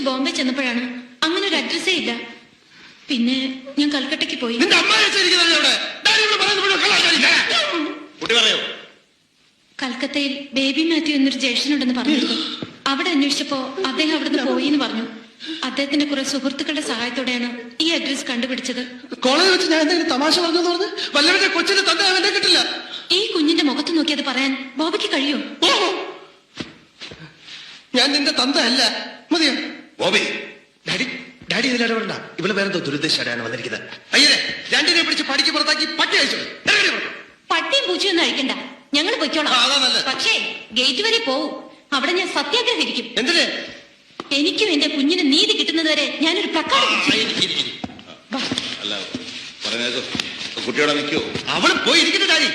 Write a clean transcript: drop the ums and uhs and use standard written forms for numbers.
തിരിച്ച് ബോംബെ ചെന്നപ്പോഴാണ് അങ്ങനെ ഒരു അഡ്രസ്സേ ഇല്ല. പിന്നെ ഞാൻ കൽക്കട്ടയ്ക്ക് പോയി. കൽക്കത്തയിൽ ബേബി മാത്യു എന്നൊരു ജ്യേഷ്ഠനുണ്ടെന്ന് പറഞ്ഞിരുന്നു. അവിടെ അന്വേഷിച്ചപ്പോ അദ്ദേഹം അവിടുന്ന് പോയി എന്ന് പറഞ്ഞു. അദ്ദേഹത്തിന്റെ കുറെ സുഹൃത്തുക്കളുടെ സഹായത്തോടെയാണ് ഈ അഡ്രസ് കണ്ടുപിടിച്ചത്. കോളേജിൽ വെച്ച് ഞാൻ എന്തെങ്കിലും തമാശ പറഞ്ഞു വല്ലവരുടെ കൊച്ചിന്റെ തന്റെ അവന്റെ കിട്ടില്ല. ഈ കുഞ്ഞിന്റെ മുഖത്ത് നോക്കി അത് പറയാൻ ബോബയ്ക്ക് കഴിയോ? ഞാൻ നിന്റെ തന്ത അല്ല. മതിയോ ബോബി? Daddy daddy ഇതിലിടപെടണ്ട. ഇവള് വേറെന്തോ ദുരുദ്ദേശമാണ് വന്നിരിക്കുന്നത്. അയ്യേ, രണ്ടിനെ പിടിച്ച് പടിക്ക് പുറത്താക്കി പട്ടി അയച്ചു. പട്ടിയും പൂച്ചയൊന്നും അഴിക്കണ്ട, ഞങ്ങൾ പൊയ്ക്കോളാം. പക്ഷേ ഗേറ്റ് വരെ പോവും. അവിടെ ഞാൻ സത്യാഗ്രഹം ഇരിക്കും. എന്തിന്? എനിക്കും എന്റെ കുഞ്ഞിന് നീതി കിട്ടുന്നത് വരെ ഞാനൊരു പ്രക്കാരം. കുട്ടിയോടെ നിൽക്കൂ. അവള് പോയി ഇരിക്കട്ടെ ഡാഡി.